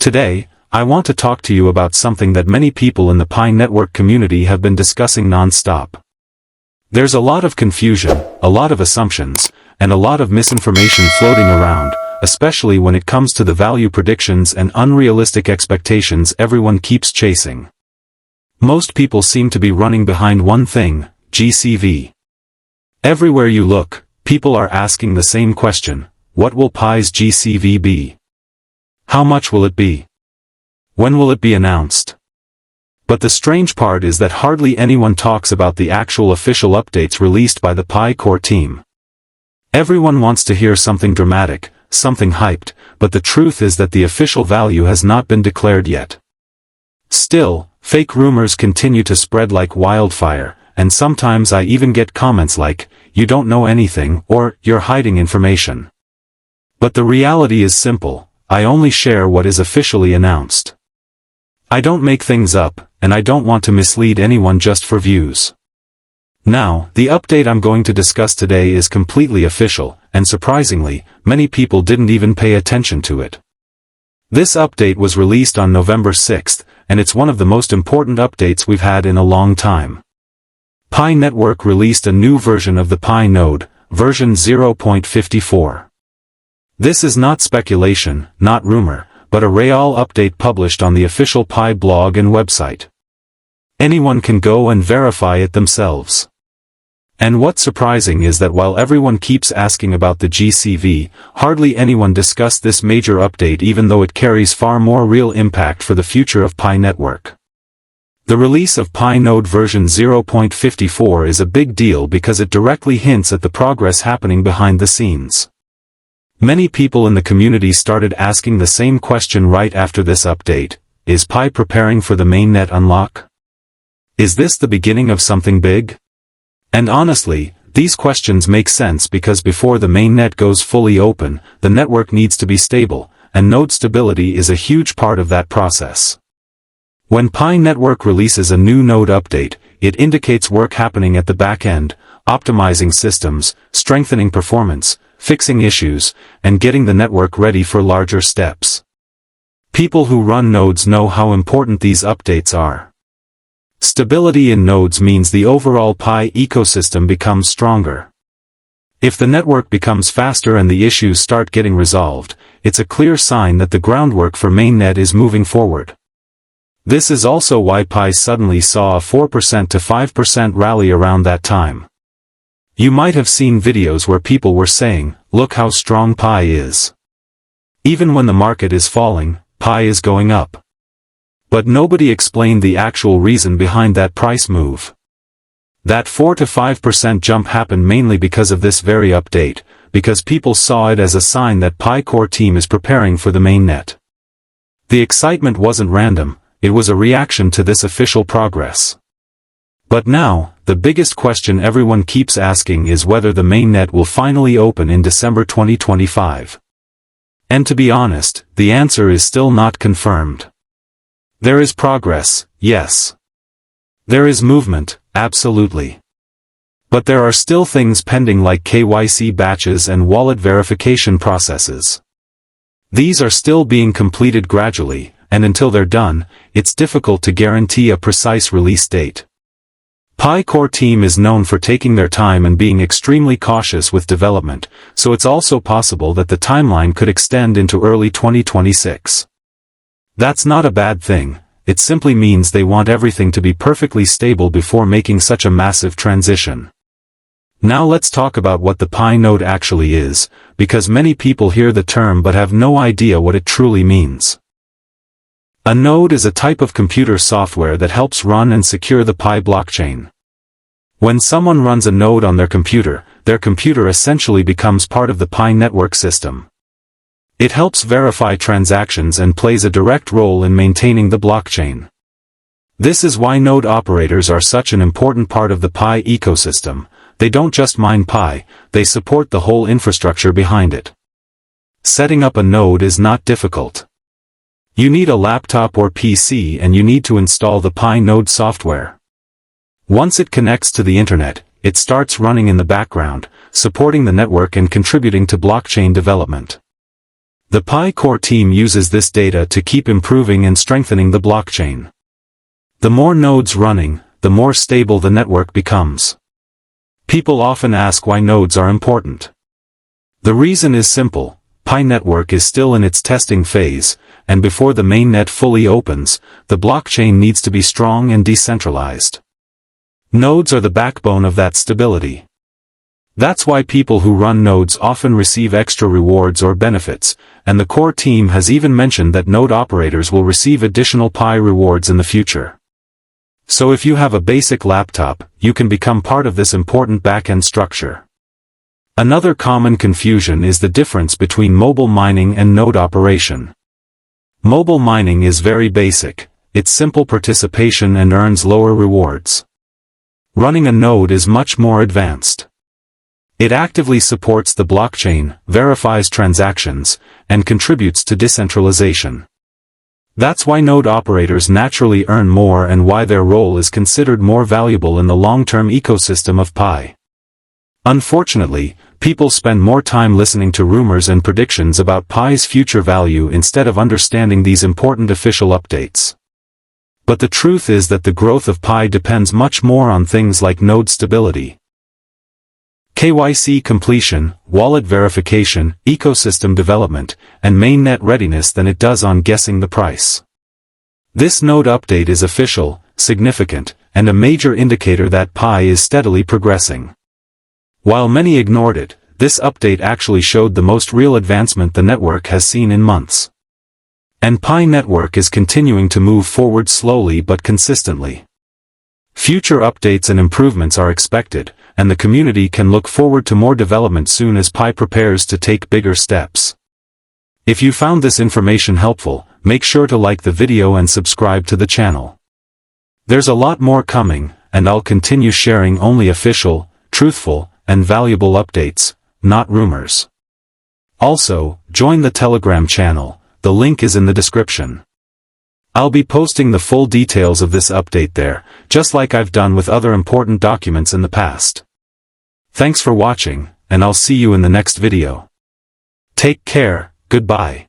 Today, I want to talk to you about something that many people in the Pi network community have been discussing non-stop. There's a lot of confusion, a lot of assumptions, and a lot of misinformation floating around, especially when it comes to the value predictions and unrealistic expectations everyone keeps chasing. Most people seem to be running behind one thing, GCV. Everywhere you look, people are asking the same question: what will Pi's GCV be? How much will it be? When will it be announced? But the strange part is that hardly anyone talks about the actual official updates released by the Pi core team. Everyone wants to hear something dramatic, something hyped, but the truth is that the official value has not been declared yet. Still, fake rumors continue to spread like wildfire, and sometimes I even get comments like, "You don't know anything," or "You're hiding information." But the reality is simple: I only share what is officially announced. I don't make things up, and I don't want to mislead anyone just for views. Now, the update I'm going to discuss today is completely official, and surprisingly, many people didn't even pay attention to it. This update was released on November 6th, and it's one of the most important updates we've had in a long time. Pi Network released a new version of the Pi node, version 0.54. This is not speculation, not rumor, but a real update published on the official Pi blog and website. Anyone can go and verify it themselves. And what's surprising is that while everyone keeps asking about the GCV, hardly anyone discussed this major update, even though it carries far more real impact for the future of Pi network. The release of Pi node version 0.54 is a big deal because it directly hints at the progress happening behind the scenes. Many people in the community started asking the same question right after this update: is Pi preparing for the mainnet unlock? Is this the beginning of something big? And honestly, these questions make sense because before the mainnet goes fully open, the network needs to be stable, and node stability is a huge part of that process. When Pi network releases a new node update, it indicates work happening at the back end, optimizing systems, strengthening performance, fixing issues, and getting the network ready for larger steps. People who run nodes know how important these updates are. Stability in nodes means the overall Pi ecosystem becomes stronger. If the network becomes faster and the issues start getting resolved, it's a clear sign that the groundwork for mainnet is moving forward. This is also why Pi suddenly saw a 4% to 5% rally around that time. You might have seen videos where people were saying, "Look how strong Pi is." Even when the market is falling, Pi is going up. But nobody explained the actual reason behind that price move. That 4 to 5% jump happened mainly because of this very update, because people saw it as a sign that Pi core team is preparing for the mainnet. The excitement wasn't random, it was a reaction to this official progress. But now, the biggest question everyone keeps asking is whether the mainnet will finally open in December 2025. And to be honest, the answer is still not confirmed. There is progress, yes. There is movement, absolutely. But there are still things pending like KYC batches and wallet verification processes. These are still being completed gradually, and until they're done, it's difficult to guarantee a precise release date. Pi core team is known for taking their time and being extremely cautious with development, so it's also possible that the timeline could extend into early 2026. That's not a bad thing, it simply means they want everything to be perfectly stable before making such a massive transition. Now let's talk about what the Pi node actually is, because many people hear the term but have no idea what it truly means. A node is a type of computer software that helps run and secure the Pi blockchain. When someone runs a node on their computer essentially becomes part of the Pi network system. It helps verify transactions and plays a direct role in maintaining the blockchain. This is why node operators are such an important part of the Pi ecosystem. They don't just mine Pi, they support the whole infrastructure behind it. Setting up a node is not difficult. You need a laptop or PC and you need to install the Pi node software. Once it connects to the internet, it starts running in the background, supporting the network and contributing to blockchain development. The Pi core team uses this data to keep improving and strengthening the blockchain. The more nodes running, the more stable the network becomes. People often ask why nodes are important. The reason is simple: Pi network is still in its testing phase, and before the mainnet fully opens, the blockchain needs to be strong and decentralized. Nodes are the backbone of that stability. That's why people who run nodes often receive extra rewards or benefits, and the core team has even mentioned that node operators will receive additional Pi rewards in the future. So if you have a basic laptop, you can become part of this important backend structure. Another common confusion is the difference between mobile mining and node operation. Mobile mining is very basic, it's simple participation and earns lower rewards. Running a node is much more advanced. It actively supports the blockchain, verifies transactions, and contributes to decentralization. That's why node operators naturally earn more and why their role is considered more valuable in the long-term ecosystem of Pi. Unfortunately, people spend more time listening to rumors and predictions about Pi's future value instead of understanding these important official updates. But the truth is that the growth of Pi depends much more on things like node stability, KYC completion, wallet verification, ecosystem development, and mainnet readiness than it does on guessing the price. This node update is official, significant, and a major indicator that Pi is steadily progressing. While many ignored it, this update actually showed the most real advancement the network has seen in months. And Pi network is continuing to move forward slowly but consistently. Future updates and improvements are expected, and the community can look forward to more development soon as Pi prepares to take bigger steps. If you found this information helpful, make sure to like the video and subscribe to the channel. There's a lot more coming, and I'll continue sharing only official, truthful, and valuable updates, not rumors. Also, join the Telegram channel, the link is in the description. I'll be posting the full details of this update there, just like I've done with other important documents in the past. Thanks for watching, and I'll see you in the next video. Take care, goodbye.